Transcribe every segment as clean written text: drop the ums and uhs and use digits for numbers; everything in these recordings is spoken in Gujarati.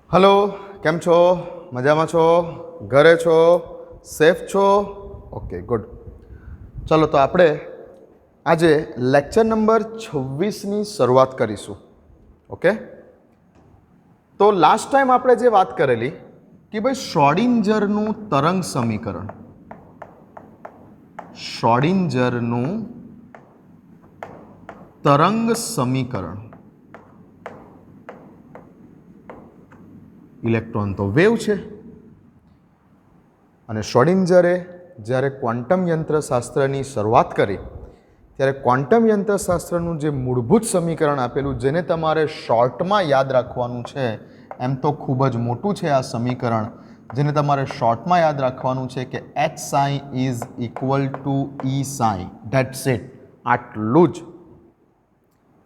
હલો, કેમ છો? મજામાં છો? ઘરે છો? સેફ છો? Okay, good. ચલો તો આપણે આજે લેક્ચર નંબર 26ની શરૂઆત કરીશું. ઓકે, તો લાસ્ટ ટાઈમ આપણે જે વાત કરેલી કે ભાઈ શ્રોડિંજરનું તરંગ સમીકરણ, શ્રોડિંજરનું તરંગ સમીકરણ, ઇલેક્ટ્રોન તો વેવ છે અને શ્રોડિંજરે જ્યારે ક્વોન્ટમ યંત્રશાસ્ત્રની શરૂઆત કરી ત્યારે ક્વોન્ટમ યંત્રશાસ્ત્રનું જે મૂળભૂત સમીકરણ આપેલું, જેને તમારે શોર્ટમાં યાદ રાખવાનું છે, એમ તો ખૂબ જ મોટું છે આ સમીકરણ, જેને તમારે શોર્ટમાં યાદ રાખવાનું છે કે H psi is equal to E psi, that's it, આટલું જ.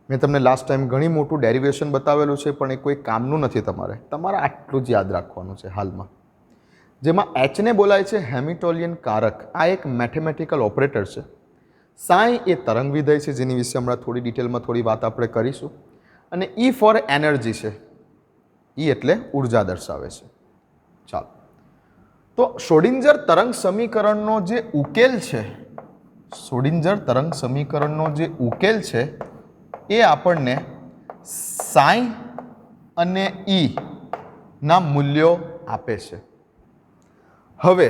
મેં તમને લાસ્ટ ટાઈમ ઘણી મોટું ડેરિવેશન બતાવેલું છે, પણ એ કોઈ કામનું નથી. તમારે આટલું જ યાદ રાખવાનું છે હાલમાં, જેમાં એચને બોલાય છે હેમિલ્ટોનિયન કારક. આ એક મેથેમેટિકલ ઓપરેટર છે. સાઈ એ તરંગ વિધેય છે, જેની વિશે હમણાં થોડી ડિટેલમાં થોડી વાત આપણે કરીશું. અને ઈ ફોર એનર્જી છે. ઈ એટલે ઉર્જા દર્શાવે છે. ચાલો, તો શ્રોડિંજર તરંગ સમીકરણનો જે ઉકેલ છે, શ્રોડિંજર તરંગ સમીકરણનો જે ઉકેલ છે એ આપણને સાઈ અને ઈ ના મૂલ્યો આપે છે. હવે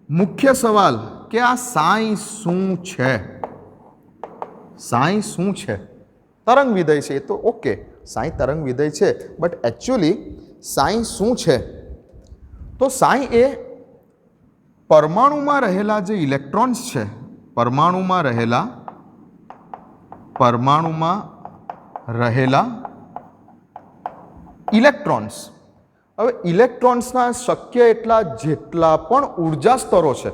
મુખ્ય સવાલ કે આ સાઈ શું છે? સાઈ શું છે? તરંગ વિધેય છે, એ તો ઓકે, સાઈ તરંગ વિધેય છે, બટ એકચ્યુઅલી સાઈ શું છે? તો સાઈ એ પરમાણુમાં રહેલા જે ઇલેક્ટ્રોન્સ છે, પરમાણુમાં રહેલા ઇલેક્ટ્રોન્સ. હવે ઇલેક્ટ્રોન્સના શક્ય એટલા જેટલા પણ ઉર્જા સ્તરો છે,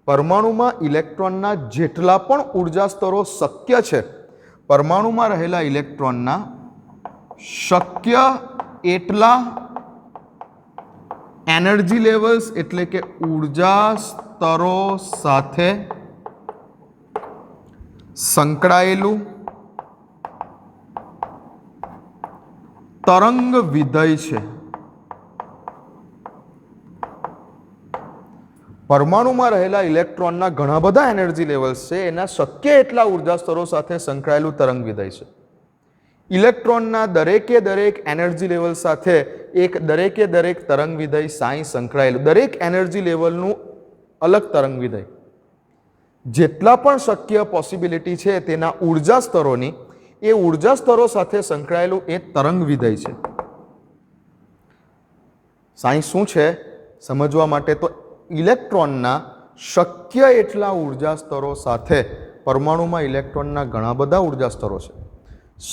પરમાણુમાં ઇલેક્ટ્રોનના જેટલા પણ ઉર્જા સ્તરો શક્ય છે, પરમાણુમાં રહેલા ઇલેક્ટ્રોનના શક્ય એટલા એનર્જી લેવલ્સ એટલે કે ઉર્જા સ્તરો સાથે સંકળાયેલું તરંગ વિધેય છે. પરમાણુમાં રહેલા ઇલેક્ટ્રોનના ઘણા બધા એનર્જી લેવલ્સ છે, એના શક્ય એટલા ઉર્જા સ્તરો સાથે સંકળાયેલું તરંગ વિધેય છે. ઇલેક્ટ્રોનના દરેકે દરેક એનર્જી લેવલ સાથે દરેકે દરેક તરંગ વિધેય સાઈ સંકળાયેલું, દરેક એનર્જી લેવલનું અલગ તરંગ વિધેય, જેટલા પણ શક્ય પોસિબિલિટી છે તેના ઉર્જા સ્તરોની, એ ઉર્જા સ્તરો સાથે સંકળાયેલું એ તરંગ વિધેય છે. સાઈ શું છે સમજવા માટે તો ઇલેક્ટ્રોનના શક્ય એટલા ઉર્જા સ્તરો સાથે, પરમાણુમાં ઇલેક્ટ્રોનના ઘણા બધા ઉર્જા સ્તરો છે,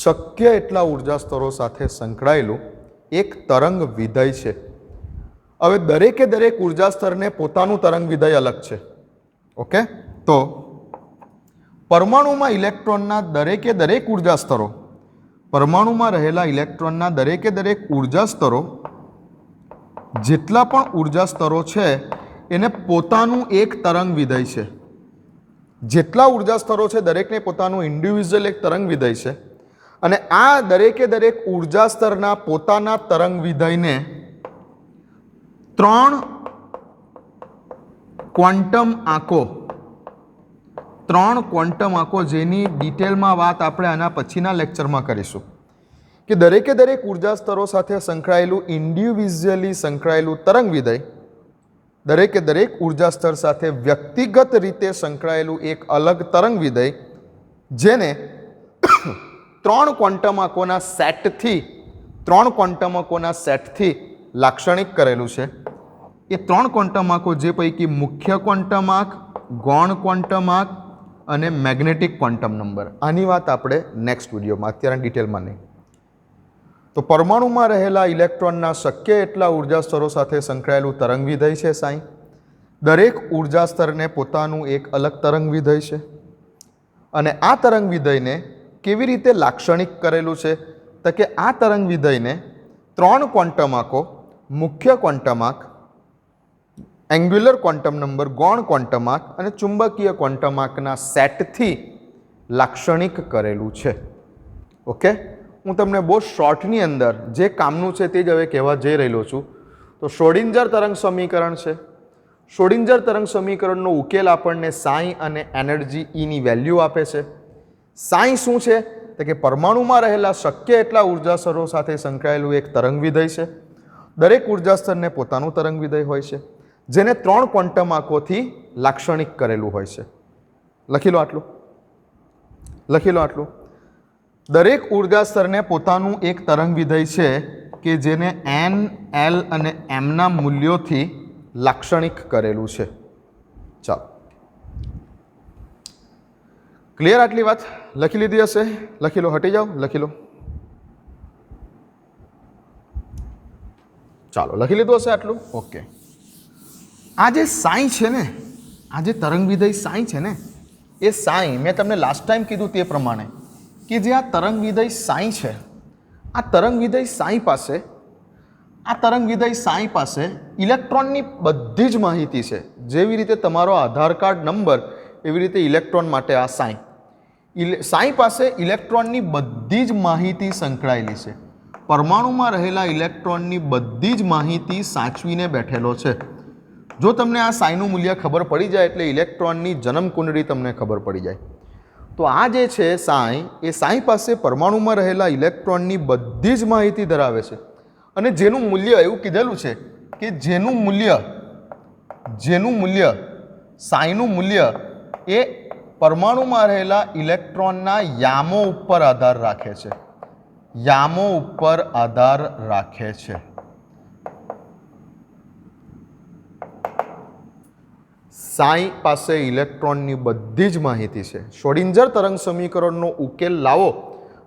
શક્ય એટલા ઉર્જા સ્તરો સાથે સંકળાયેલું એક તરંગ વિધેય છે. હવે દરેકે દરેક ઉર્જા સ્તરને પોતાનું તરંગ વિધેય અલગ છે. ઓકે, તો પરમાણુમાં ઇલેક્ટ્રોનના દરેકે દરેક ઉર્જા સ્તરો, પરમાણુમાં રહેલા ઇલેક્ટ્રોનના દરેકે દરેક ઉર્જા સ્તરો, જેટલા પણ ઉર્જા સ્તરો છે એને પોતાનું એક તરંગ વિધેય છે. જેટલા ઉર્જા સ્તરો છે દરેકને પોતાનું ઇન્ડિવિજ્યુઅલ એક તરંગ વિધેય છે. અને આ દરેકે દરેક ઉર્જા સ્તરના પોતાના તરંગ વિધેયને 3 ક્વોન્ટમ આંકો, 3 ક્વોન્ટમ આંકો, જેની ડિટેલમાં વાત આપણે આના પછીના લેક્ચરમાં કરીશું, કે દરેકે દરેક ઉર્જા સ્તરો સાથે સંકળાયેલું ઇન્ડિવિજ્યુઅલી સંકળાયેલું તરંગ વિધેય, દરેકે દરેક ઉર્જા સ્તર સાથે વ્યક્તિગત રીતે સંકળાયેલું એક અલગ તરંગ વિધેય, જેને 3 ક્વોન્ટમ આંકોના સેટથી લાક્ષણિક કરેલું છે. એ 3 ક્વોન્ટમ આંકો, જે પૈકી મુખ્ય ક્વોન્ટમ આંક, ગૌણ ક્વોન્ટમ આંક અને મેગ્નેટિક ક્વોન્ટમ નંબર, આની વાત આપણે નેક્સ્ટ વિડીયોમાં, અત્યારે ડિટેલમાં નહીં. તો પરમાણુમાં રહેલા ઇલેક્ટ્રોનના શક્ય એટલા ઉર્જા સ્તરો સાથે સંકળાયેલું તરંગ વિધેય છે સાઈ. દરેક ઉર્જા સ્તરને પોતાનું એક અલગ તરંગ વિધેય છે. અને આ તરંગ વિધેયને કેવી રીતે લાક્ષણિક કરેલું છે? તો કે આ તરંગ વિધેયને 3 ક્વોન્ટમ આંકો, મુખ્ય ક્વોન્ટમ આંક, એંગ્યુલર ક્વોન્ટમ નંબર, ગૌણ ક્વોન્ટમ આંક અને ચુંબકીય ક્વોન્ટમ આંકના સેટથી લાક્ષણિક કરેલું છે. ઓકે, હું તમને બહુ શોર્ટની અંદર જે કામનું છે તે જ હવે કહેવા જઈ રહેલો છું. તો શ્રોડિંજર તરંગ સમીકરણ છે. શ્રોડિંજર તરંગ સમીકરણનો ઉકેલ આપણને સાઈ અને એનર્જી ઈની વેલ્યુ આપે છે. સાઈ શું છે? તો કે પરમાણુમાં રહેલા શક્ય એટલા ઉર્જા સ્તરો સાથે સંકળાયેલું એક તરંગ વિધેય છે. દરેક ઉર્જા સ્તરને પોતાનું તરંગ વિધેય હોય છે, જેને 3 ક્વોન્ટમ આંકોથી લાક્ષણિક કરેલું હોય છે. લખી લો આટલું, લખી લો આટલું. દરેક ઉર્જા સ્તરને પોતાનું એક તરંગ વિધેય છે કે જેને એન, એલ અને એમના મૂલ્યોથી લાક્ષણિક કરેલું છે. ચાલો, ક્લિયર? આટલી વાત લખી લીધી હશે? લખી લો, હટી જાઓ, લખી લો. ચાલો, લખી લીધું હશે આટલું? ઓકે. આ જે સાઈ છે ને, આ જે તરંગ વિધેય સાઈ છે ને, એ સાઈ મેં તમને લાસ્ટ ટાઈમ કીધું તે પ્રમાણે કે જે આ તરંગ વિધેય સાઈ છે, આ તરંગ વિધેય સાઈ પાસે, આ તરંગ વિધેય સાઈ પાસે ઇલેક્ટ્રોનની બધી જ માહિતી છે. જેવી રીતે તમારો આધાર કાર્ડ નંબર, એવી રીતે ઇલેક્ટ્રોન માટે આ સાઈ. સાઈ પાસે ઇલેક્ટ્રોનની બધી જ માહિતી સંકળાયેલી છે. પરમાણુમાં રહેલા ઇલેક્ટ્રોનની બધી જ માહિતી સાચવીને બેઠેલો છે. જો તમને આ સાઈનું મૂલ્ય ખબર પડી જાય એટલે ઇલેક્ટ્રોનની જન્મકુંડળી તમને ખબર પડી જાય. તો આ જે છે સાઈ, એ સાઈ પાસે પરમાણુમાં રહેલા ઇલેક્ટ્રોનની બધી જ માહિતી ધરાવે છે. અને જેનું મૂલ્ય એવું કીધેલું છે કે જેનું મૂલ્ય સાઈનું મૂલ્ય એ પરમાણુમાં રહેલા ઇલેક્ટ્રોનના યામો ઉપર આધાર રાખે છે. યામો ઉપર આધાર રાખે છે. સાઈ પાસે ઇલેક્ટ્રોનની બધી જ માહિતી છે. શ્રોડિંજર તરંગ સમીકરણનો ઉકેલ લાવો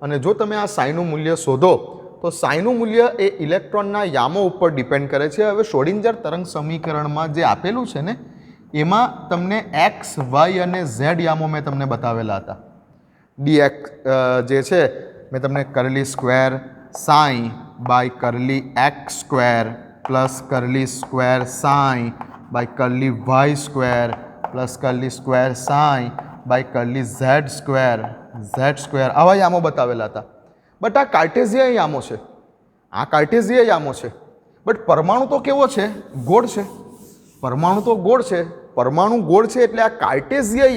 અને જો તમે આ સાઈનું મૂલ્ય શોધો તો સાઈનું મૂલ્ય એ ઇલેક્ટ્રોનના યામો ઉપર ડિપેન્ડ કરે છે. હવે શ્રોડિંજર તરંગ સમીકરણમાં જે આપેલું છે ને, એમાં તમને એક્સ, વાય અને ઝેડ યામો મેં તમને બતાવેલા હતા. ડીએક્સ જે છે મેં તમને curly square psi by curly X square plus curly square psi by curly Y square plus curly square psi by curly Z square આવા યામો બતાવેલા હતા. બટ આ કાર્ટેઝિય યામો છે, આ કાર્ટેઝિય યામો છે. બટ પરમાણુ તો કેવો છે? ગોળ છે. પરમાણુ તો ગોળ છે. પરમાણુ ગોળ છે એટલે આ કાર્ટેઝિય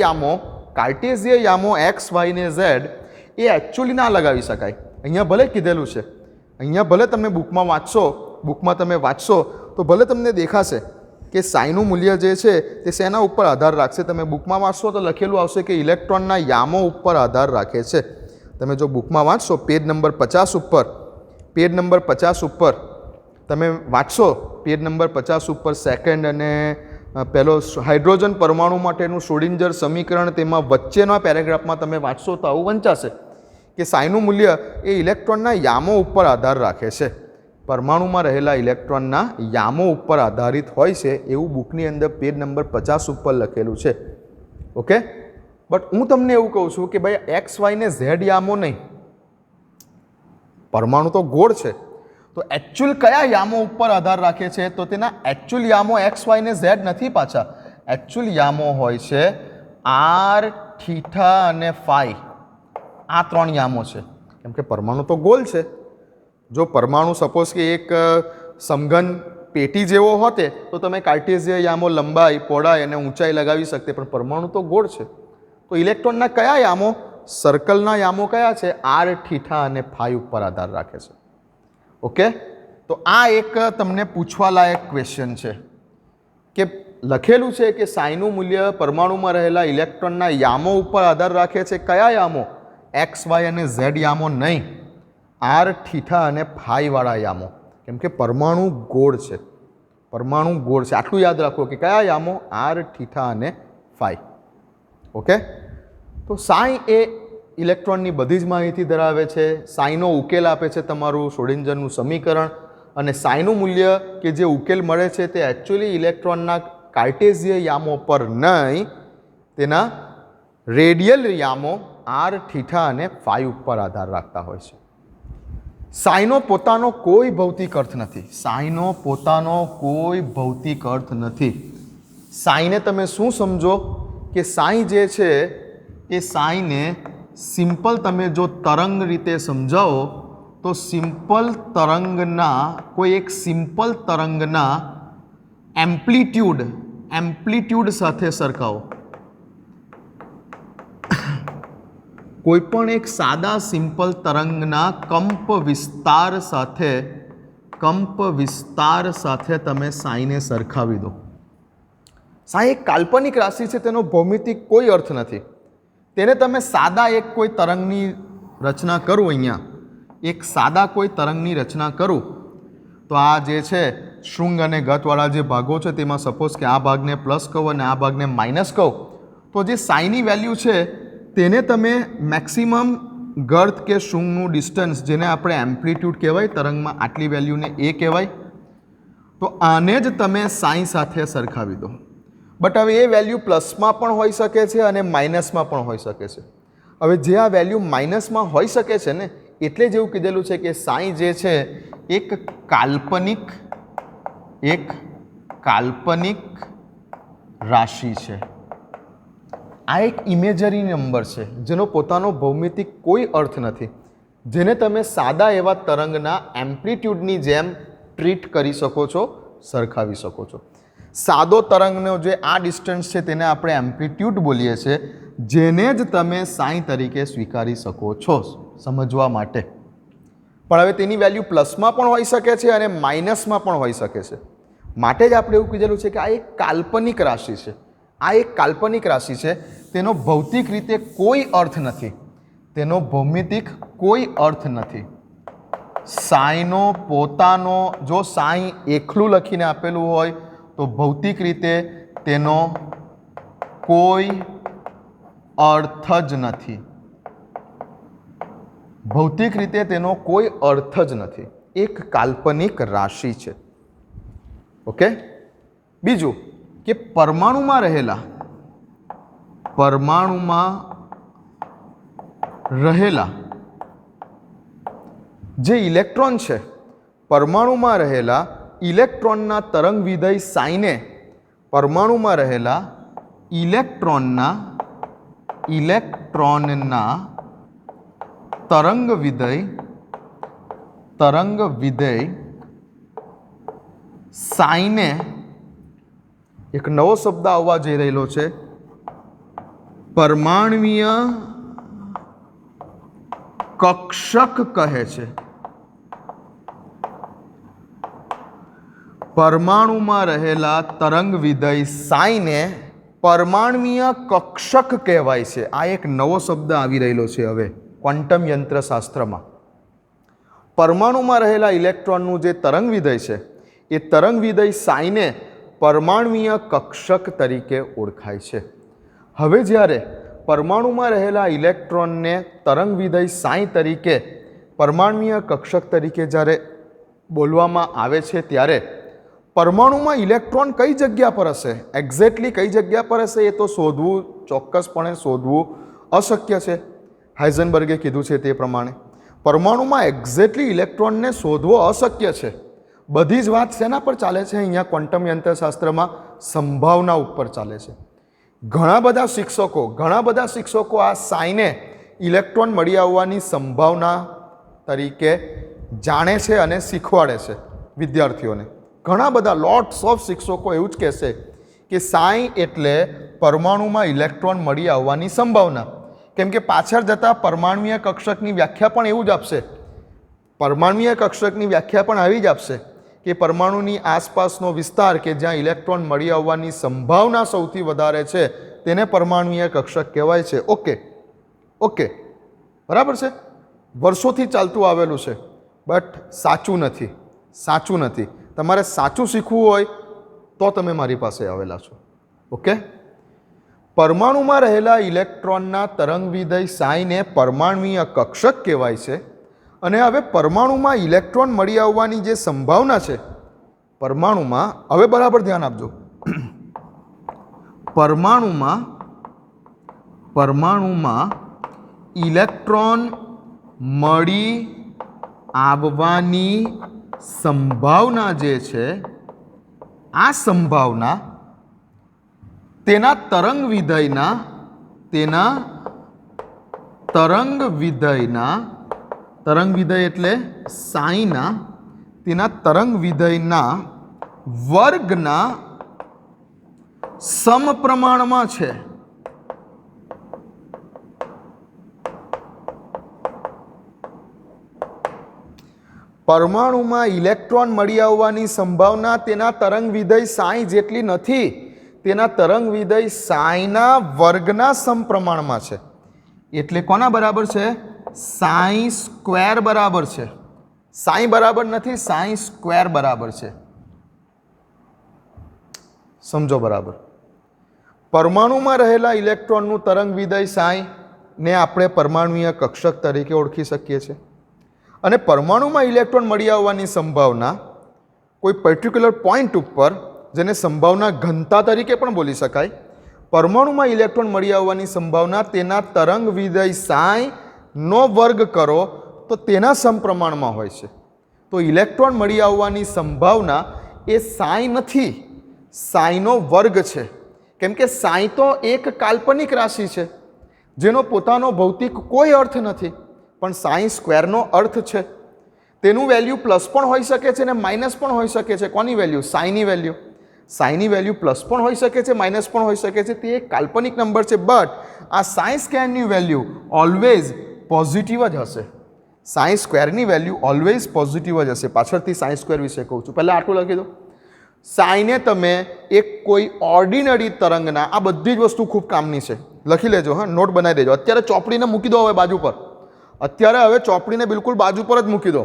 યામો એક્સ, વાય ને ઝેડ એ એકચ્યુઅલી ના લગાવી શકાય. અહીંયા ભલે કીધેલું છે, અહીંયા ભલે તમે બુકમાં તમે વાંચશો તો ભલે તમને દેખાશે કે સાઈનું મૂલ્ય જે છે તે શેના ઉપર આધાર રાખશે. તમે બુકમાં વાંચશો તો લખેલું આવશે કે ઇલેક્ટ્રોનના યામો ઉપર આધાર રાખે છે. તમે જો બુકમાં વાંચશો પેજ નંબર 50 ઉપર તમે વાંચશો, પેજ નંબર 50 ઉપર સેકન્ડ અને પહેલો હાઇડ્રોજન પરમાણુ માટેનું શ્રોડિંજર સમીકરણ, તેમાં વચ્ચેના પેરેગ્રાફમાં તમે વાંચશો તો આવું વંચાશે કે સાઈનું મૂલ્ય એ ઇલેક્ટ્રોનના યામો ઉપર આધાર રાખે છે. પરમાણુમાં રહેલા ઇલેક્ટ્રોનના યામો ઉપર આધારિત હોય છે એવું બુકની અંદર પેજ નંબર 50 ઉપર લખેલું છે. ઓકે, બટ હું તમને એવું કહું છું કે ભાઈ એક્સ, વાય ને ઝેડ યામો નહીં. પરમાણુ તો ગોળ છે, તો એકચ્યુઅલ કયા યામો ઉપર આધાર રાખે છે? તો તેના એકચ્યુઅલ યામો એક્સ, વાય ને ઝેડ નથી. પાછા એકચ્યુઅલ યામો હોય છે આર, થીટા અને ફાઈ. આ 3 યામો છે. કેમ કે પરમાણુ તો ગોળ છે. જો પરમાણુ સપોઝ કે એક સમઘન પેટી જેવો હોતે તો તમે કાર્ટેઝિય યામો લંબાઈ, પહોળાઈ અને ઊંચાઈ લગાવી શકતે, પણ પરમાણુ તો ગોળ છે. તો ઇલેક્ટ્રોનના કયા યામો, સર્કલના યામો કયા છે? આર, થીટા અને ફાઈ ઉપર આધાર રાખે છે. ઓકે, તો આ એક તમને પૂછવા લાયક ક્વેશ્ચન છે કે લખેલું છે કે સાઈનું મૂલ્ય પરમાણુમાં રહેલા ઇલેક્ટ્રોનના યામો ઉપર આધાર રાખે છે. કયા યામો? એક્સ, વાય અને ઝેડ યામો નહીં, આર, થીટા અને ફાઈ વાળા યામો. કેમ કે પરમાણુ ગોળ છે. પરમાણુ ગોળ છે, આટલું યાદ રાખો કે કયા યામો? આર, થીટા અને ફાઈ. ઓકે, તો સાઈ એ ઇલેક્ટ્રોનની બધી જ માહિતી ધરાવે છે. સાઈનો ઉકેલ આપે છે તમારું શ્રોડિંજરનું સમીકરણ. અને સાઈનું મૂલ્ય કે જે ઉકેલ મળે છે તે એકચ્યુઅલી ઇલેક્ટ્રોનના કાર્ટેઝિય યામો પર નહીં, તેના રેડિયલ યામો આર, થીટા અને ફાઈ ઉપર આધાર રાખતા હોય છે. સાઈનો પોતાનો કોઈ ભૌતિક અર્થ નથી. સાઈનો પોતાનો કોઈ ભૌતિક અર્થ નથી. સાઈને તમે શું સમજો કે સાઈ જે છે એ સાઈને સિમ્પલ તમે જો તરંગ રીતે સમજાવો तो सिंपल तरंगना कोई एक सिंपल तरंगना एम्प्लीट्यूड साथे सरखाओ। कोईपण एक सादा सिंपल तरंगना कंप विस्तार साथे तमे साई ने सरखावी दो। साई एक काल्पनिक राशि है, तेनो भौमितिक कोई अर्थ नहीं। तेने तमे सादा एक कोई तरंगनी रचना करो, अहींया एक सादा कोई तरंगनी रचना करो तो आ जे छे श्रृंग अने गतवाळा जे भागो छे तेमां सपोज के आ भागने प्लस कहो अने आ भागने माइनस कहो तो जे साईनी वेल्यू छे तेने तमे मैक्सिमम गर्थ के श्रृंगનું डिस्टन्स जेने આપણે एम्प्लीट्यूड कहेवाय तरंगमां आटली वेल्यूने ए कहेवाय तो आने ज तमे साई साथे सरखावी दो। बट हवे ए वेल्यू प्लसमां पण होई शके छे अने माइनसमां पण होई शके छे। हवे जे आ वेल्यू माइनसमां होई शके छे ने एटले ज एवुं कीधेलुं छे के साई जे छे एक काल्पनिक राशि छे। आ एक इमेजरी नंबर है जेनो पोतानो भौमितिक कोई अर्थ नहीं, जेने तमे सादा एवा तरंगना एम्प्लीट्यूडनी जेम ट्रीट करी सको छो, सरखावी सको छो। सादो तरंगनो जे आ डिस्टन्स है तेने आपणे एम्प्लीट्यूड बोलीए छे, जेने ज तमे साई तरीके स्वीकारी सको छो समझवा माटे। पण हवे तेनी वेल्यू प्लसमां पण होई शके छे अने माइनसमां पण होई शके छे, माटे ज आपणे एवुं कीधेलुं छे के आ एक काल्पनिक राशि है। आ एक काल्पनिक राशि है, तेनो भौतिक रीते कोई अर्थ नहीं, तेनो भौमितिक कोई अर्थ नहीं। साईनो पोतानो जो साई एकलू लखीने आपेलू होय तो भौतिक रीते तेनो कोई अर्थ ज नहीं, भौतिक रीते तेनो कोई अर्थ ज नहीं, एक काल्पनिक राशि है। ओके, बीजू कि परमाणु रहेला जे इलेक्ट्रॉन है, परमाणु में रहेला इलेक्ट्रॉनना तरंग विधेय साई ने परमाणु में रहेला इलेक्ट्रॉनना तरंग विधेय साई ने एक नवो शब्द आववा जई रहेलो छे, परमाणवीय कक्षक कहे छे। परमाणु में रहेला तरंग विधेय साई ने परमाणवीय कक्षक कहेवाय छे। आ एक नवो शब्द आवी रहेलो छे हवे क्वॉन्टम यंत्रशास्त्र में। परमाणु में रहेला इलेक्ट्रॉननुं जे तरंग विधेय छे ए तरंग विधेय साई ने परमाणवीय कक्षक तरीके ओळखाय छे। हवे ज्यारे परमाणु में रहेला इलेक्ट्रॉन ने तरंग विधेय साई तरीके परमाणवीय कक्षक तरीके ज्यारे बोलवामां आवे छे त्यारे परमाणु में इलेक्ट्रॉन कई जग्या पर हशे, एक्जेक्टली कई जग्या पर हशे ए तो शोधवुं चोक्कसपणे शोधवुं अशक्य छे। हाइजेनबर्गे कीधुं छे ते प्रमाणे परमाणु में एक्जेक्टली इलेक्ट्रॉन ने शोधवो अशक्य छे। बधी ज वात शेना पर चाले छे? अहींया क्वॉन्टम यंत्रशास्त्र में संभावना उपर चाले छे। घणा बधा शिक्षको आ साईने इलेक्ट्रॉन मळी आववानी संभावना तरीके जाणे छे अने शीखवाड़े छे विद्यार्थीओने। घणा बधा लॉट्स ऑफ शिक्षको एवुं ज कहेशे कि साई एटले परमाणु में इलेक्ट्रॉन मळी आववानी संभावना। केम के पाछळ जता परमाणुीय कक्षकनी व्याख्या पण एवुं ज आपशे। परमाणुीय कक्षकनी व्याख्या पण आवी ज आपशे कि परमाणुनी आसपासनो विस्तार के ज्यां इलेक्ट्रॉन मळी आववानी संभावना सौथी वधारे छे तेने परमाणुीय कक्षक कहेवाय छे। ओके ओके बराबर छे। वर्षोथी चालतुं आवेलुं छे बट साचुं नथी। तमारे साचुं शीखवुं होय तो तमे मारी पासे आवेला छो। ओके, परमाणु में रहेला इलेक्ट्रॉनना तरंग विधेय साई ने परमाणुीय कक्षक कहेवाय छे। अने हवे परमाणु में इलेक्ट्रॉन मळी आववानी जे संभावना छे परमाणु में, हवे बराबर ध्यान आपजो, परमाणु में इलेक्ट्रॉन मळी आववानी संभावना जे छे आ संभावना तेना तरंग विधेयना તરંગ વિધેય એટલે સાઈના તેના તરંગ વિધેયના વર્ગના સમપ્રમાણમાં છે. પરમાણુમાં ઇલેક્ટ્રોન મળી આવવાની સંભાવના તેના તરંગ વિધેય સાઈ જેટલી નથી, તેના તરંગ વિધેય સાઈના વર્ગના સમપ્રમાણમાં છે. એટલે કોના બરાબર છે? સાઈ સ્ક્વેર બરાબર છે. સાઈ બરાબર નથી, સાઈ સ્ક્વેર બરાબર છે. સમજો બરાબર. પરમાણુમાં રહેલા ઇલેક્ટ્રોનનું તરંગ વિધેય સાઈ ને આપણે પરમાણુય કક્ષક તરીકે ઓળખી શકીએ છીએ. અને પરમાણુમાં ઇલેક્ટ્રોન મળી આવવાની સંભાવના કોઈ પર્ટિક્યુલર પોઈન્ટ ઉપર, જેને સંભાવના ઘનતા તરીકે પણ બોલી શકાય, પરમાણુમાં ઇલેક્ટ્રોન મળી આવવાની સંભાવના તેના તરંગ વિધેય સાઈ નો વર્ગ કરો તો તેના સમપ્રમાણમાં હોય છે. તો ઇલેક્ટ્રોન મળી આવવાની સંભાવના એ સાઈ નથી, સાઈનો વર્ગ છે. કેમ કે સાઈ તો એક કાલ્પનિક રાશિ છે જેનો પોતાનો ભૌતિક કોઈ અર્થ નથી, પણ સાઈ સ્ક્વેરનો અર્થ છે. તેનું વેલ્યુ પ્લસ પણ હોઈ શકે છે ને માઇનસ પણ હોઈ શકે છે. કોની વેલ્યુ? સાઈની વેલ્યુ. સાઈની વેલ્યુ પ્લસ પણ હોઈ શકે છે, માઇનસ પણ હોઈ શકે છે. તે એક કાલ્પનિક નંબર છે, બટ આ સાઈ સ્ક્વેરની વેલ્યુ ઓલવેઝ પોઝિટિવ જ હશે. સાઈ સ્ક્વેરની વેલ્યુ ઓલવેઝ પોઝિટિવ જ હશે. પાછળથી સાઈ સ્ક્વેર વિશે કહું છું, પહેલાં આટલું લખી દો. સાઈને તમે એક કોઈ ઓર્ડિનરી તરંગના, આ બધી જ વસ્તુ ખૂબ કામની છે, લખી લેજો, હા, નોટ બનાવી દેજો. અત્યારે ચોપડીને મૂકી દો હવે બાજુ પર. અત્યારે હવે ચોપડીને બિલકુલ બાજુ પર જ મૂકી દો.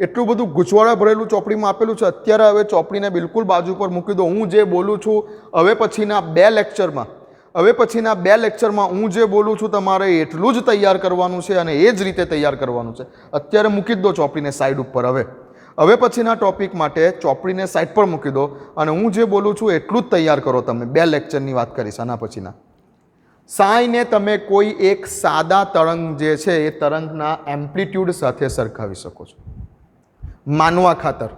એટલું બધું ગૂંચવાડા ભરેલું ચોપડીમાં આપેલું છે. અત્યારે હવે ચોપડીને બિલકુલ બાજુ પર મૂકી દો. હું જે બોલું છું હવે પછીના બે લેક્ચરમાં હું જે બોલું છું તમારે એટલું જ તૈયાર કરવાનું છે અને એ જ રીતે તૈયાર કરવાનું છે. અત્યારે મૂકી જ દો ચોપડીને સાઈડ ઉપર. હવે પછીના ટોપિક માટે ચોપડીને સાઈડ પર મૂકી દો અને હું જે બોલું છું એટલું જ તૈયાર કરો. તમે બે લેક્ચરની વાત કરીશ આના પછીના. સાઈને તમે કોઈ એક સાદા તરંગ જે છે એ તરંગના એમ્પ્લિટ્યૂડ સાથે સરખાવી શકો છો. માનવા ખાતર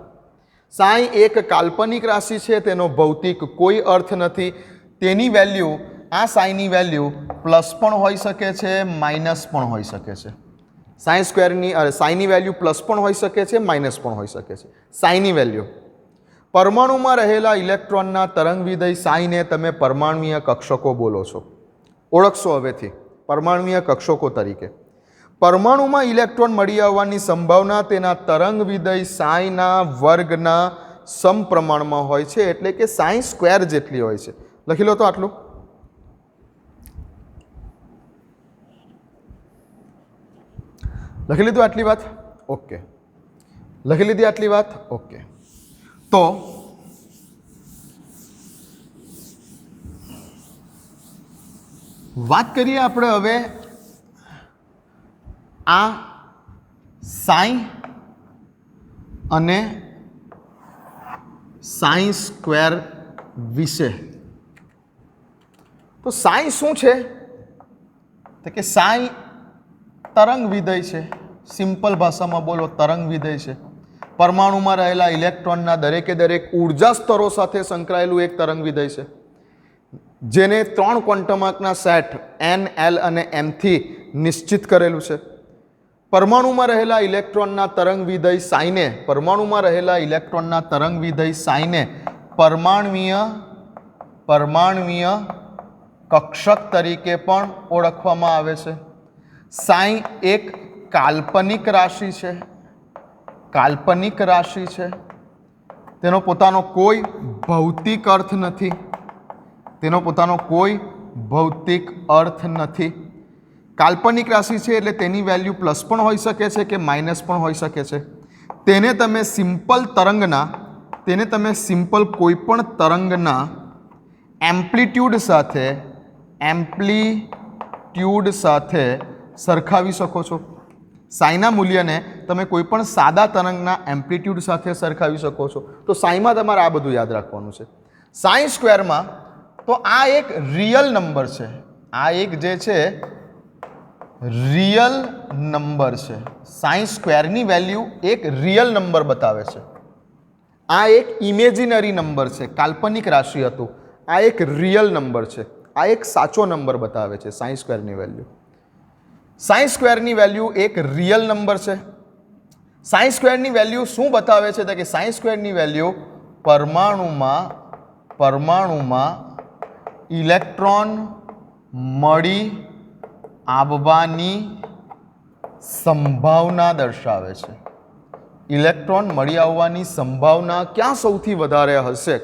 સાઈ એક કાલ્પનિક રાશિ છે, તેનો ભૌતિક કોઈ અર્થ નથી. તેની વેલ્યુ, આ સાઈની વેલ્યુ પ્લસ પણ હોઈ શકે છે, માઇનસ પણ હોઈ શકે છે. સાઈ સ્ક્વેરની સાઈની વેલ્યુ પ્લસ પણ હોઈ શકે છે, માઇનસ પણ હોઈ શકે છે. સાઈની વેલ્યુ. પરમાણુમાં રહેલા ઇલેક્ટ્રોનના તરંગ વિધેય સાઈને તમે પરમાણુય કક્ષકો બોલો છો, ઓળખશો હવેથી પરમાણુય કક્ષકો તરીકે. પરમાણુમાં ઇલેક્ટ્રોન મળી આવવાની સંભાવના તેના તરંગ વિધેય સાઈના વર્ગના સમપ્રમાણમાં હોય છે, એટલે કે સાઈ સ્ક્વેર જેટલી હોય છે. લખી લો તો આટલું. લખી લીધું આટલી વાત? ઓકે, લખી લીધી આટલી વાત? ઓકે. તો વાત કરીએ આપણે હવે આ સાઈ અને સાઈ સ્ક્વેર વિશે. તો સાઈ શું છે? તો કે સાઈ તરંગ વિધેય છે. સિમ્પલ ભાષામાં બોલો, તરંગ વિધેય છે. પરમાણુમાં રહેલા ઇલેક્ટ્રોનના દરેકે દરેક ઉર્જા સ્તરો સાથે સંકળાયેલું એક તરંગ વિધેય છે, જેને 3 ક્વોન્ટમ આંકના સેટ n, l અને m થી નિશ્ચિત કરેલું છે. પરમાણુમાં રહેલા ઇલેક્ટ્રોનના તરંગ વિધેય સાઈને, પરમાણુમાં રહેલા ઇલેક્ટ્રોનના તરંગ વિધેય સાઈને પરમાણુય કક્ષક તરીકે પણ ઓળખવામાં આવે છે. સાઈ એક કાલ્પનિક રાશિ છે, કાલ્પનિક રાશિ છે. તેનો પોતાનો કોઈ ભૌતિક અર્થ નથી, તેનો પોતાનો કોઈ ભૌતિક અર્થ નથી. કાલ્પનિક રાશિ છે એટલે તેની વેલ્યુ પ્લસ પણ હોઈ શકે છે કે માઇનસ પણ હોઈ શકે છે. તેને તમે સિમ્પલ કોઈ પણ તરંગના એમ્પ્લિટ્યૂડ સાથે સરખાવી શકો છો. સાઈના મૂલ્યને તમે કોઈ પણ સાદા તરંગના એમ્પ્લિટ્યૂડ સાથે સરખાવી શકો છો. તો સાઈમાં તમારે આ બધું યાદ રાખવાનું છે. સાઈ સ્ક્વેરમાં તો આ એક રિયલ નંબર છે, આ એક જે છે રિયલ નંબર છે. સાઈ સ્ક્વેરની વેલ્યુ એક રિયલ નંબર બતાવે છે. આ એક ઇમેજિનરી નંબર છે, કાલ્પનિક રાશિ હતું. આ એક રિયલ નંબર છે, આ એક સાચો નંબર બતાવે છે. સાઈ સ્ક્વેરની વેલ્યુ, સાઈ સ્ક્વેરની વેલ્યુ એક રિયલ નંબર છે સાઈ સ્ક્વેરની વેલ્યુ શું બતાવે છે? તો કે સાઈ સ્ક્વેરની વેલ્યુ પરમાણુમાં ઇલેક્ટ્રોન મળી આવવાની સંભાવના દર્શાવે છે. ઇલેક્ટ્રોન મળી આવવાની સંભાવના ક્યાં સૌથી વધારે હશે?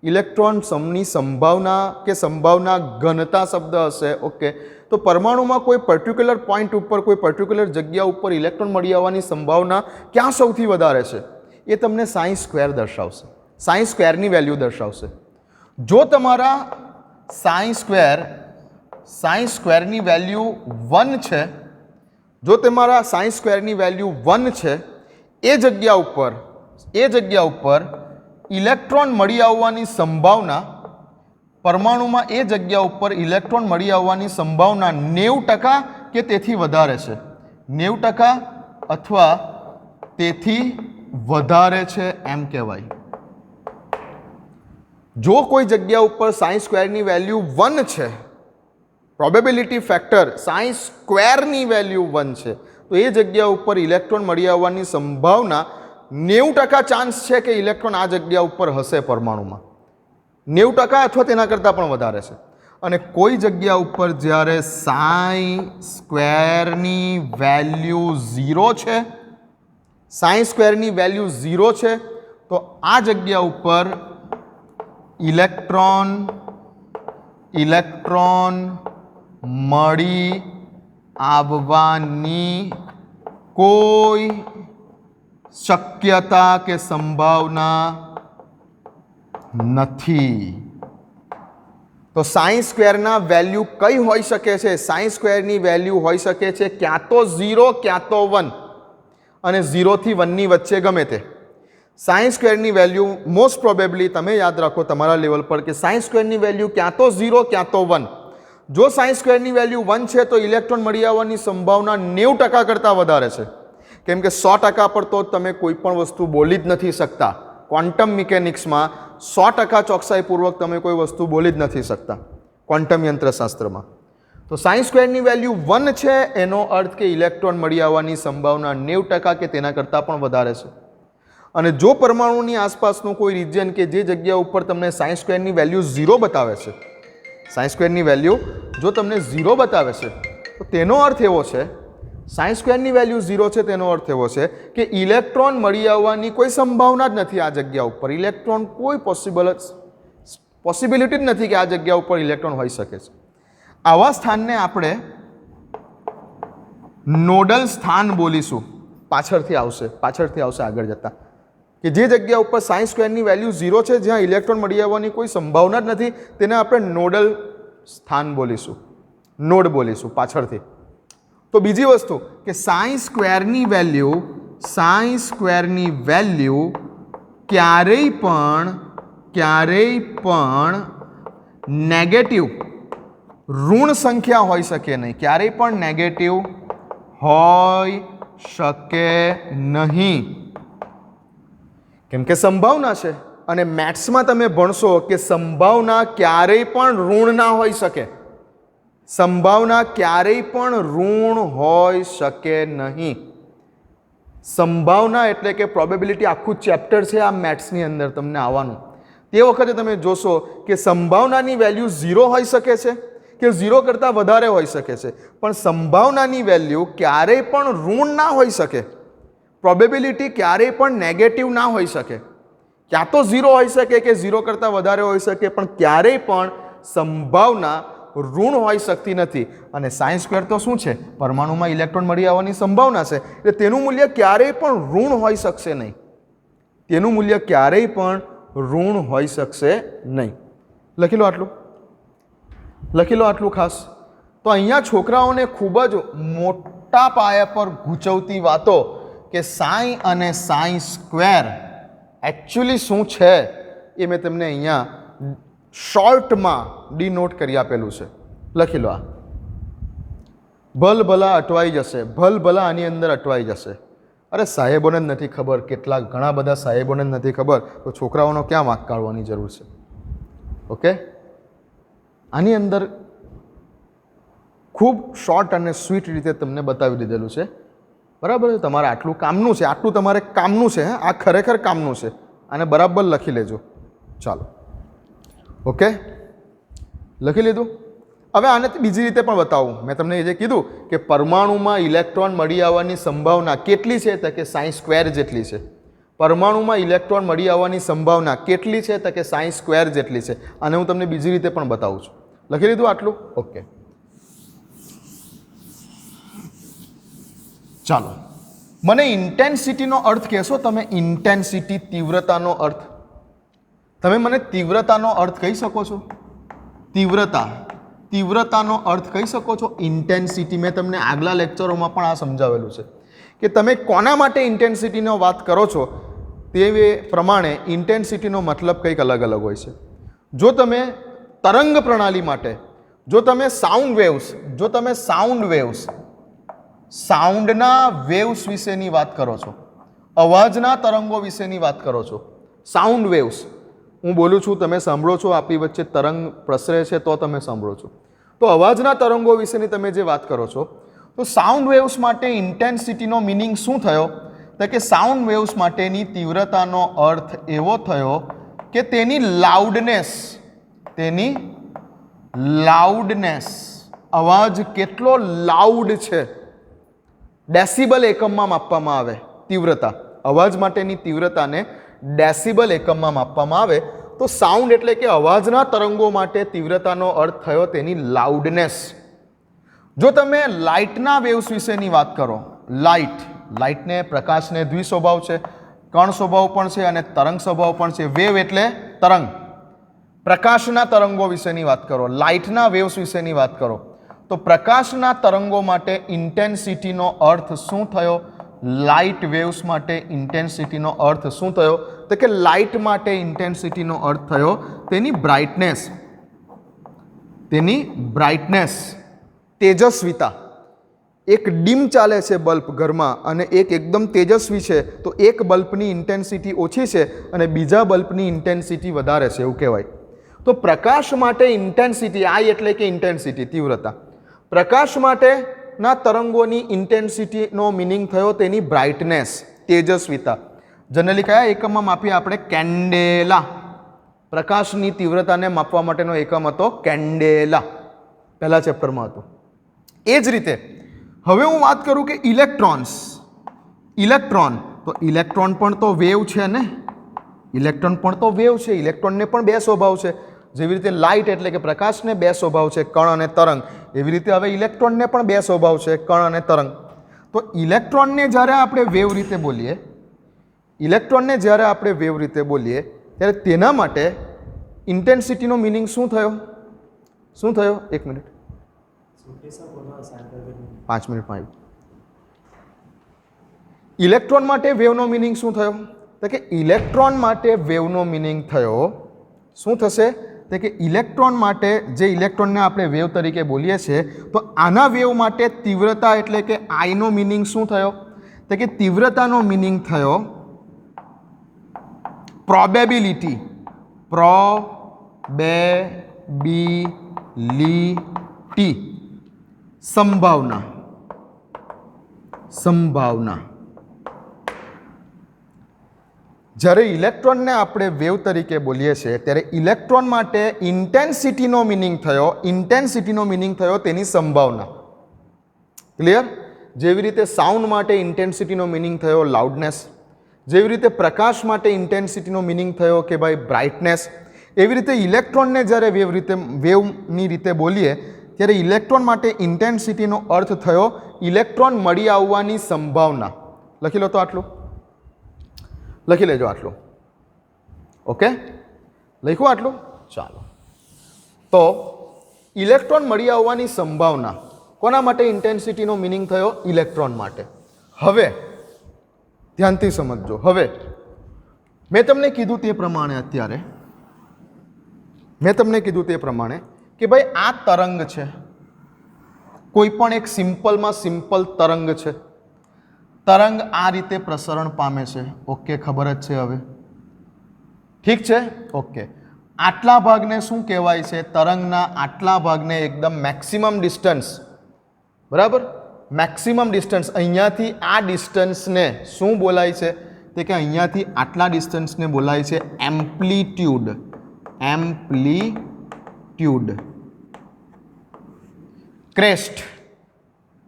ઇલેક્ટ્રોન સમની સંભાવના કે સંભાવના ઘનતા શબ્દ હશે. ઓકે, તો પરમાણુમાં કોઈ પર્ટિક્યુલર પોઈન્ટ ઉપર, કોઈ પર્ટિક્યુલર જગ્યા ઉપર ઇલેક્ટ્રોન મળી આવવાની સંભાવના ક્યાં સૌથી વધારે છે એ તમને સાઈ સ્ક્વેર દર્શાવશે, સાઈ સ્ક્વેરની વેલ્યુ દર્શાવશે. જો તમારા સાઈ સ્ક્વેરની વેલ્યુ 1 છે, જો તમારા સાઈ સ્ક્વેરની વેલ્યુ 1 છે, એ જગ્યા ઉપર ઇલેક્ટ્રોન મળી આવવાની સંભાવના, પરમાણુમાં એ જગ્યા ઉપર ઇલેક્ટ્રોન મળી આવવાની સંભાવના 90% કે તેથી વધારે છે. 90% અથવા તેથી વધારે છે એમ કહેવાય. જો કોઈ જગ્યા ઉપર સાઈ સ્ક્વેરની વેલ્યુ 1 છે, પ્રોબેબિલિટી ફેક્ટર સાઈ સ્ક્વેરની વેલ્યુ 1 છે, તો એ જગ્યા ઉપર ઇલેક્ટ્રોન મળી આવવાની સંભાવના 90% ચાન્સ છે કે ઇલેક્ટ્રોન આ જગ્યા ઉપર હશે પરમાણુમાં. 90% અથવા તેના કરતાં પણ વધારે છે. અને કોઈ જગ્યા ઉપર જ્યારે સાઈ સ્ક્વેરની વેલ્યુ 0 છે, સાઈ સ્ક્વેરની વેલ્યુ 0 છે, તો આ જગ્યા ઉપર ઇલેક્ટ્રોન મળી આવવાની કોઈ શક્યતા કે સંભાવના નથી. તો સાઈ સ્ક્વેરના વેલ્યુ કઈ હોઈ શકે છે? સાઈ સ્ક્વેરની વેલ્યુ હોઈ શકે છે ક્યાં તો 0 ક્યાં તો 1, અને 0 થી 1 ની વચ્ચે ગમે તે. સાઈ સ્ક્વેરની વેલ્યુ મોસ્ટ પ્રોબેબલી તમે યાદ રાખો તમારા લેવલ પર કે સાઈ સ્ક્વેરની વેલ્યુ ક્યાં તો 0 ક્યાં તો 1. જો સાઈ સ્ક્વેરની વેલ્યુ 1 છે તો ઇલેક્ટ્રોન મળી આવવાની સંભાવના 90% કરતાં વધારે છે. કેમ કે 100% પર તો તમે કોઈ પણ વસ્તુ બોલી જ નથી શકતા. ક્વોન્ટમ મિકેનિક્સમાં 100% ચોકસાઈપૂર્વક તમે કોઈ વસ્તુ બોલી જ નથી શકતા ક્વોન્ટમ યંત્રશાસ્ત્રમાં. તો સાઈ સ્ક્વેરની વેલ્યુ 1 છે, એનો અર્થ કે ઇલેક્ટ્રોન મળી આવવાની સંભાવના 90% કે તેના કરતાં પણ વધારે છે. અને જો પરમાણુની આસપાસનું કોઈ રિજિયન કે જે જગ્યા ઉપર તમને સાઈ સ્ક્વેરની વેલ્યુ 0 બતાવે છે, સાઈ સ્ક્વેરની વેલ્યુ જો તમને 0 બતાવે છે, તો તેનો અર્થ એવો છે, સાઈ સ્ક્વેરની વેલ્યુ 0 છે તેનો અર્થ એવો છે કે ઇલેક્ટ્રોન મળી આવવાની કોઈ સંભાવના જ નથી આ જગ્યા ઉપર. ઇલેક્ટ્રોન કોઈ પોસિબિલિટી જ નથી કે આ જગ્યા ઉપર ઇલેક્ટ્રોન હોઈ શકે છે. આવા સ્થાનને આપણે નોડલ સ્થાન બોલીશું. પાછળથી આવશે આગળ જતા, કે જે જગ્યા ઉપર સાઈ સ્ક્વેરની વેલ્યુ 0 છે, જ્યાં ઇલેક્ટ્રોન મળી આવવાની કોઈ સંભાવના જ નથી, તેને આપણે નોડલ સ્થાન બોલીશું, નોડ બોલીશું પાછળથી. તો બીજી વસ્તુ કે સાઈ સ્ક્વેરની વેલ્યુ ક્યારેય પણ નેગેટિવ ઋણ સંખ્યા હોઈ શકે નહીં. ક્યારેય પણ નેગેટિવ હોઈ શકે નહીં, કેમ કે સંભાવના છે. અને મેથ્સમાં તમે ભણશો કે સંભાવના ક્યારેય પણ ઋણ ના હોઈ શકે. સંભાવના ક્યારેય પણ ઋણ હોઈ શકે નહીં. સંભાવના એટલે કે પ્રોબેબિલિટી આખું ચેપ્ટર છે આ મેથ્સની અંદર તમને આવવાનું. તે વખતે તમે જોશો કે સંભાવનાની વેલ્યુ 0 હોઈ શકે છે કે 0 કરતાં વધારે હોઈ શકે છે, પણ સંભાવનાની વેલ્યુ ક્યારેય પણ ઋણ ના હોઈ શકે. પ્રોબેબિલિટી ક્યારેય પણ નેગેટિવ ના હોઈ શકે. ક્યાં તો 0 હોઈ શકે કે 0 કરતાં વધારે હોઈ શકે, પણ ક્યારેય પણ સંભાવના ઋણ હોઈ શકતી નથી. અને સાઈ સ્ક્વેર તો શું છે? પરમાણુમાં ઇલેક્ટ્રોન મળી આવવાની સંભાવના છે, એટલે તેનું મૂલ્ય ક્યારેય પણ ઋણ હોઈ શકશે નહીં. તેનું મૂલ્ય ક્યારેય પણ ઋણ હોઈ શકશે નહીં. લખી લો આટલું ખાસ. તો અહીંયા છોકરાઓને ખૂબ જ મોટા પાયા પર ગૂંચવતી વાતો કે સાઈ અને સાઈ સ્ક્વેર એકચ્યુઅલી શું છે એ મેં તમને અહીંયા શોર્ટમાં ડીનોટ કરી આપેલું છે. લખી લો. આ ભલભલા અટવાઈ જશે, ભલભલા આની અંદર અટવાઈ જશે. અરે સાહેબોને જ નથી ખબર, ઘણા બધા સાહેબોને જ નથી ખબર, તો છોકરાઓનો ક્યાં વાંક કાઢવાની જરૂર છે? ઓકે, આની અંદર ખૂબ શોર્ટ અને સ્વીટ રીતે તમને બતાવી દીધેલું છે બરાબર છે, તમારે આટલું કામનું છે, આટલું તમારે કામનું છે, આ ખરેખર કામનું છે, આને બરાબર લખી લેજો. ચાલો, ઓકે, લખી લીધું. હવે આને બીજી રીતે પણ બતાવું. મેં તમને એ જે કીધું કે પરમાણુમાં ઇલેક્ટ્રોન મળી આવવાની સંભાવના કેટલી છે, તો કે sin² જેટલી છે. પરમાણુમાં ઇલેક્ટ્રોન મળી આવવાની સંભાવના કેટલી છે, તો કે sin² જેટલી છે. આને હું તમને બીજી રીતે પણ બતાવું છું. લખી લીધું આટલું? ઓકે, ચાલો. મને ઇન્ટેન્સિટીનો અર્થ કહેશો તમે? ઇન્ટેન્સિટી, તીવ્રતાનો અર્થ. તમે મને તીવ્રતાનો અર્થ કહી શકો છો? તીવ્રતાનો અર્થ કહી શકો છો? ઇન્ટેન્સિટી. મેં તમને આગલા લેક્ચરોમાં પણ આ સમજાવેલું છે કે તમે કોના માટે ઇન્ટેન્સિટીનો વાત કરો છો તે પ્રમાણે ઇન્ટેન્સિટીનો મતલબ કંઈક અલગ અલગ હોય છે. જો તમે તરંગ પ્રણાલી માટે, જો તમે સાઉન્ડના વેવ્સ વિશેની વાત કરો છો, અવાજના તરંગો વિશેની વાત કરો છો, સાઉન્ડ વેવ્સ, હું બોલું છું, તમે સાંભળો છો, આપણી વચ્ચે તરંગ પ્રસરે છે તો તમે સાંભળો છો, તો અવાજના તરંગો વિશેની તમે જે વાત કરો છો, તો સાઉન્ડ વેવ્સ માટે ઇન્ટેન્સિટીનો મિનિંગ શું થયો? તો કે સાઉન્ડ વેવ્સ માટેની તીવ્રતાનો અર્થ એવો થયો કે તેની લાઉડનેસ, અવાજ કેટલો લાઉડ છે, ડેસિબલ એકમમાં માપવામાં આવે. તીવ્રતા, અવાજ માટેની તીવ્રતાને ડેસિબલ એકમમાં માપવામાં આવે. તો સાઉન્ડ એટલે કે અવાજના તરંગો માટે તીવ્રતાનો અર્થ થયો તેની લાઉડનેસ. જો તમે લાઇટના વેવ્સ વિશેની વાત કરો, લાઇટને, પ્રકાશને દ્વિસ્વભાવ છે, કણ સ્વભાવ પણ છે અને તરંગ સ્વભાવ પણ છે. વેવ એટલે તરંગ. પ્રકાશના તરંગો વિશેની વાત કરો, લાઇટના વેવ્સ વિશેની વાત કરો, તો પ્રકાશના તરંગો માટે ઇન્ટેન્સિટીનો અર્થ શું થયો? લાઇટ વેવ્સ માટે ઇન્ટેન્સિટીનો અર્થ શું થયો? તો કે લાઇટ માટે ઇન્ટેન્સિટીનો અર્થ થયો તેની બ્રાઇટનેસ, તેજસ્વીતા. એક ડીમ ચાલે છે બલ્બ ઘરમાં અને એક એકદમ તેજસ્વી છે, તો એક બલ્બની ઇન્ટેન્સિટી ઓછી છે અને બીજા બલ્બની ઇન્ટેન્સિટી વધારે છે, એવું કહેવાય. તો પ્રકાશ માટે ઇન્ટેન્સિટી, આઈ એટલે કે ઇન્ટેન્સિટી, તીવ્રતા. પ્રકાશ માટેના તરંગોની ઇન્ટેન્સિટીનો મિનિંગ થયો તેની બ્રાઇટનેસ, તેજસ્વીતા. જનરલી કયા એકમમાં માપીએ આપણે? કેન્ડેલા. પ્રકાશની તીવ્રતાને માપવા માટેનો એકમ હતો કેન્ડેલા, પહેલા ચેપ્ટરમાં હતું. એ જ રીતે હવે હું વાત કરું કે ઇલેક્ટ્રોન, તો ઇલેક્ટ્રોન પણ તો વેવ છે ને, ઇલેક્ટ્રોનને પણ બે સ્વભાવ છે. જેવી રીતે લાઇટ એટલે કે પ્રકાશને બે સ્વભાવ છે, કણ અને તરંગ, એવી રીતે હવે ઇલેક્ટ્રોનને પણ બે સ્વભાવ છે, કણ અને તરંગ. તો ઇલેક્ટ્રોનને જ્યારે આપણે વેવ રીતે બોલીએ, ત્યારે તેના માટે ઇન્ટેન્સિટીનો મિનિંગ શું થયો? 1 મિનિટ, 5 મિનિટમાં. ઇલેક્ટ્રોન માટે વેવનો મિનિંગ શું થયો? તો કે ઇલેક્ટ્રોન માટે વેવનો મિનિંગ થયો શું થશે? તો કે ઇલેક્ટ્રોન માટે, જે ઇલેક્ટ્રોનને આપણે વેવ તરીકે બોલીએ છીએ, તો આના વેવ માટે તીવ્રતા એટલે કે આઈનો મિનિંગ શું થયો? તો કે તીવ્રતાનો મિનિંગ થયો પ્રોબેબિલિટી, સંભાવના. જ્યારે ઇલેક્ટ્રોનને આપણે વેવ તરીકે બોલીએ છીએ ત્યારે ઇલેક્ટ્રોન માટે ઇન્ટેન્સિટીનો મિનિંગ થયો તેની સંભાવના. ક્લિયર? જેવી રીતે સાઉન્ડ માટે ઇન્ટેન્સિટીનો મિનિંગ થયો લાઉડનેસ, જેવી રીતે પ્રકાશ માટે ઇન્ટેન્સિટીનો મિનિંગ થયો કે ભાઈ બ્રાઇટનેસ, એવી રીતે ઇલેક્ટ્રોનને જ્યારે વેવની રીતે બોલીએ ત્યારે ઇલેક્ટ્રોન માટે ઇન્ટેન્સિટીનો અર્થ થયો ઇલેક્ટ્રોન મળી આવવાની સંભાવના. લખી લો તો આટલું, લખી લેજો આટલું. ઓકે, લખ્યું આટલું? ચાલો. તો ઇલેક્ટ્રોન મળી આવવાની સંભાવના કોના માટે ઇન્ટેન્સિટીનો મિનિંગ થયો? ઇલેક્ટ્રોન માટે. હવે ધ્યાનથી સમજજો. હવે મેં તમને કીધું તે પ્રમાણે કે ભાઈ આ તરંગ છે, કોઈ પણ એક સિમ્પલ તરંગ છે. તરંગ આ રીતે પ્રસરણ પામે છે. ઓકે, ખબર જ છે હવે? ઠીક છે, ઓકે. આટલા ભાગને શું કહેવાય છે? તરંગના આટલા ભાગને એકદમ મેક્સિમમ ડિસ્ટન્સ, બરાબર? મેક્સિમમ ડિસ્ટન્સ અહીંયાથી આ ડિસ્ટન્સને શું બોલાય છે? તો કે અહીંયાથી આટલા ડિસ્ટન્સને બોલાય છે એમ્પ્લિટ્યુડ. એમ્પ્લિટ્યુડ.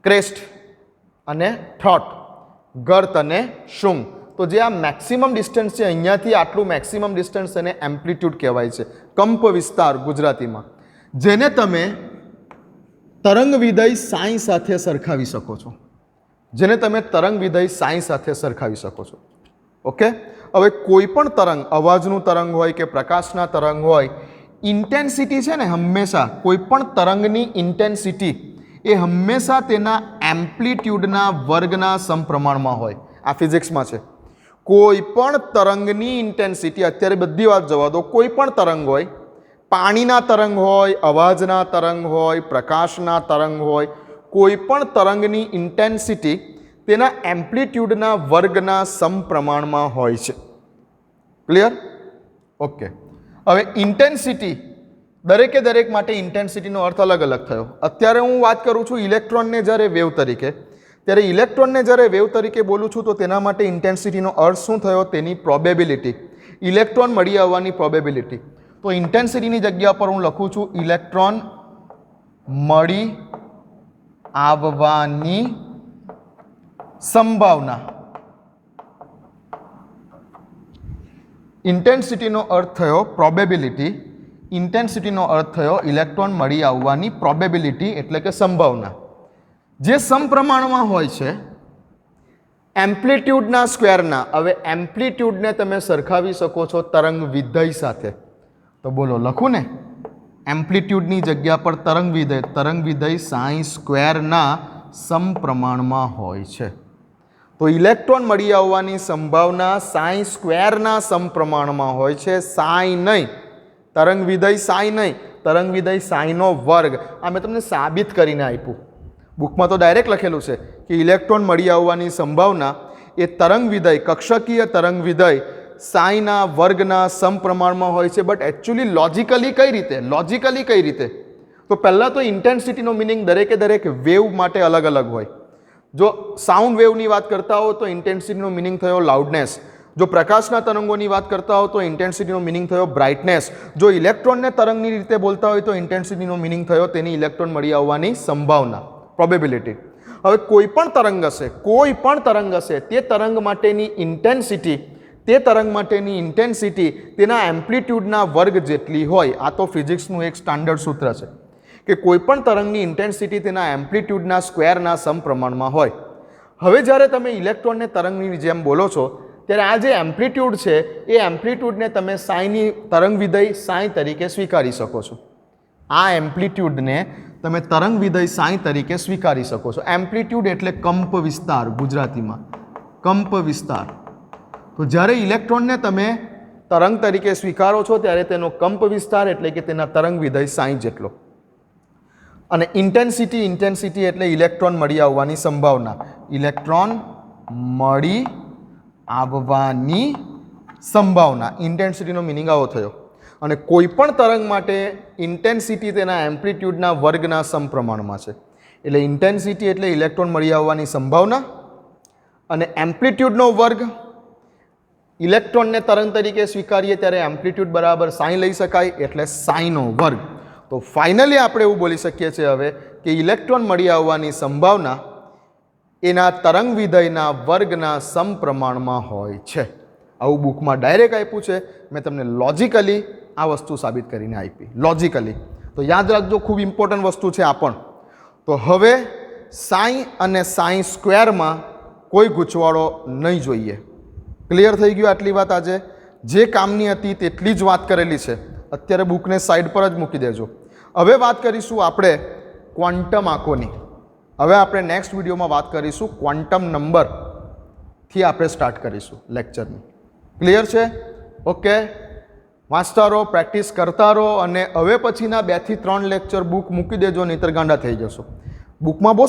ક્રેસ્ટ અને થ્રોટ, ગર્ત અને શુંગ. તો જે આ મેક્સિમમ ડિસ્ટન્સ છે અહીંયાથી આટલું મેક્સિમમ ડિસ્ટન્સ એને એમ્પ્લિટ્યુડ કહેવાય છે, કંપ વિસ્તાર ગુજરાતીમાં, જેને તમે તરંગ વિધેય સાઈ સાથે સરખાવી શકો છો. જેને તમે તરંગ વિધેય સાઈ સાથે સરખાવી શકો છો. ઓકે. હવે કોઈ પણ તરંગ, અવાજનું તરંગ હોય કે પ્રકાશના તરંગ હોય, ઇન્ટેન્સિટી છે ને હંમેશા કોઈ પણ તરંગની ઇન્ટેન્સિટી એ હંમેશા તેના એમ્પ્લિટ્યુડના વર્ગના સમપ્રમાણમાં હોય. આ ફિઝિક્સમાં છે. કોઈ પણ તરંગની ઇન્ટેન્સિટી, અત્યારે બધી વાત જવા દો, કોઈ પણ તરંગ હોય, પાણીના તરંગ હોય, અવાજના તરંગ હોય, પ્રકાશના તરંગ હોય, કોઈ પણ તરંગની ઇન્ટેન્સિટી તેના એમ્પ્લિટ્યુડના વર્ગના સમપ્રમાણમાં હોય છે. ક્લિયર? ઓકે. હવે ઇન્ટેન્સિટી, દરેક માટે ઇન્ટેન્સિટીનો અર્થ અલગ અલગ થયો. અત્યારે હું વાત કરું છું ઇલેક્ટ્રોનને જ્યારે વેવ તરીકે, ત્યારે ઇલેક્ટ્રોનને જ્યારે વેવ તરીકે બોલું છું તો તેના માટે ઇન્ટેન્સિટીનો અર્થ શું થયો? તેની પ્રોબેબિલિટી, ઇલેક્ટ્રોન મળી આવવાની પ્રોબેબિલિટી. તો ઇન્ટેન્સિટીની જગ્યા પર હું લખું છું ઇલેક્ટ્રોન મળી આવવાની સંભાવના. ઇન્ટેન્સિટીનો અર્થ થયો પ્રોબેબિલિટી, ઇન્ટેન્સિટીનો અર્થ થયો ઇલેક્ટ્રોન મળી આવવાની પ્રોબેબિલિટી એટલે કે સંભાવના, જે સમપ્રમાણમાં હોય છે એમ્પ્લિટ્યુડના સ્ક્વેરના. હવે એમ્પ્લિટ્યુડને તમે સરખાવી શકો છો તરંગ વિધેય સાથે. તો બોલો, લખું ને? એમ્પ્લિટ્યુડની જગ્યા પર તરંગ વિધેય સાઈ સ્ક્વેરના સમપ્રમાણમાં હોય છે. તો ઇલેક્ટ્રોન મળી આવવાની સંભાવના સાઈ સ્ક્વેરના સમપ્રમાણમાં હોય છે, સાઈ નહીં, તરંગ વિધેય સાઈ નહીં, તરંગ વિધેય સાઈનો વર્ગ. આ મેં તમને સાબિત કરીને આપ્યું. બુકમાં તો ડાયરેક્ટ લખેલું છે કે ઇલેક્ટ્રોન મળી આવવાની સંભાવના એ તરંગ વિધેય, કક્ષકીય તરંગ વિધેય સાઈના વર્ગના સમપ્રમાણમાં હોય છે. બટ એકચ્યુઅલી લોજિકલી કઈ રીતે? તો પહેલાં તો ઇન્ટેન્સિટીનો મિનિંગ દરેક વેવ માટે અલગ અલગ હોય. જો સાઉન્ડ વેવની વાત કરતા હો તો ઇન્ટેન્સિટીનો મિનિંગ થયો લાઉડનેસ. જો પ્રકાશના તરંગોની વાત કરતા હો તો ઇન્ટેન્સિટીનો મિનિંગ થયો બ્રાઇટનેસ. જો ઇલેક્ટ્રોનને તરંગની રીતે બોલતા હોય તો ઇન્ટેન્સિટીનો મિનિંગ થયો તેની ઇલેક્ટ્રોન મળી આવવાની સંભાવના, પ્રોબેબિલિટી. હવે કોઈ પણ તરંગ હશે તે તરંગ માટેની ઇન્ટેન્સિટી તેના એમ્પ્લિટ્યુડના વર્ગ જેટલી હોય. આ તો ફિઝિક્સનું એક સ્ટાન્ડર્ડ સૂત્ર છે કે કોઈ પણ તરંગની ઇન્ટેન્સિટી તેના એમ્પ્લિટ્યુડના સ્ક્વેરના સમપ્રમાણમાં હોય. હવે જ્યારે તમે ઇલેક્ટ્રોનને તરંગની જેમ બોલો છો ત્યારે આ જે એમ્પ્લિટ્યુડ છે એ એમ્પ્લિટ્યુડને તમે સાઈની તરંગ વિધેય સાઈ તરીકે સ્વીકારી શકો છો. આ એમ્પ્લિટ્યુડને તમે તરંગ વિધેય સાઈ તરીકે સ્વીકારી શકો છો. એમ્પ્લિટ્યુડ એટલે કંપ વિસ્તાર, ગુજરાતીમાં કંપ વિસ્તાર. તો જ્યારે ઇલેક્ટ્રોનને તમે તરંગ તરીકે સ્વીકારો છો ત્યારે તેનો કંપ વિસ્તાર એટલે કે તેના તરંગ વિધેય સાઈ જેટલો. અને ઇન્ટેન્સિટી એટલે ઇલેક્ટ્રોન મળી આવવાની સંભાવના. ઇલેક્ટ્રોન મળી આવવાની સંભાવના, ઇન્ટેન્સિટીનો મિનિંગ આવો થયો. અને કોઈ પણ તરંગ માટે ઇન્ટેન્સિટી તેના એમ્પ્લિટ્યુડના વર્ગના સમપ્રમાણમાં છે. એટલે ઇન્ટેન્સિટી એટલે ઇલેક્ટ્રોન મળી આવવાની સંભાવના અને એમ્પ્લિટ્યુડનો વર્ગ. ઇલેક્ટ્રોનને તરંગ તરીકે સ્વીકારીએ ત્યારે એમ્પ્લિટ્યુડ બરાબર સાઈ લઈ શકાય એટલે સાઈનો વર્ગ. તો ફાઇનલી આપણે એવું બોલી શકીએ છીએ હવે કે ઇલેક્ટ્રોન મળી આવવાની સંભાવના એના તરંગ વિધેયના વર્ગના સમપ્રમાણમાં હોય છે. આવું બુકમાં ડાયરેક્ટ આપ્યું છે. મેં તમને લોજિકલી આ વસ્તુ સાબિત કરીને આપી, લોજિકલી. તો યાદ રાખજો, ખૂબ ઇમ્પોર્ટન્ટ વસ્તુ છે આ પણ. તો હવે સાઈ અને સાઈ સ્ક્વેરમાં કોઈ ગૂંચવાડો નહીં જોઈએ. ક્લિયર થઈ ગયું આટલી વાત? આજે જે કામની હતી તેટલી જ વાત કરેલી છે. અત્યારે બુકને સાઈડ પર જ મૂકી દેજો. હવે વાત કરીશું આપણે ક્વોન્ટમ આંકોની. હવે આપણે નેક્સ્ટ વિડીયોમાં વાત કરીશું ક્વોન્ટમ નંબરથી આપણે સ્ટાર્ટ કરીશું લેક્ચરની. ક્લિયર છે? ઓકે. વાંચતા રહો, પ્રેક્ટિસ કરતા રહો અને હવે પછીના 2 થી 3 લેક્ચર બુક મૂકી દેજો, નહીંતર ગાંડા થઈ જશો. બુકમાં બહુ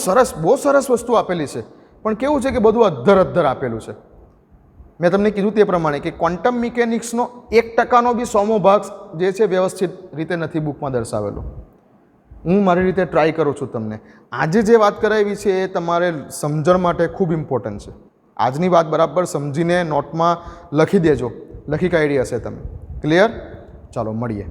સરસ વસ્તુ આપેલી છે, પણ કેવું છે કે બધું અધ્ધર આપેલું છે. મેં તમને કીધું તે પ્રમાણે કે ક્વોન્ટમ મિકેનિક્સનો 1% બી 100મો ભાગ જે છે વ્યવસ્થિત રીતે નથી બુકમાં દર્શાવેલો. હું મારી રીતે ટ્રાય કરું છું તમને. આજે જે વાત કરાવી છે એ તમારે સમજણ માટે ખૂબ ઇમ્પોર્ટન્ટ છે. આજની વાત બરાબર સમજીને નોટમાં લખી દેજો, લખી કાઢી હશે તમે. ક્લિયર? ચાલો મળીએ.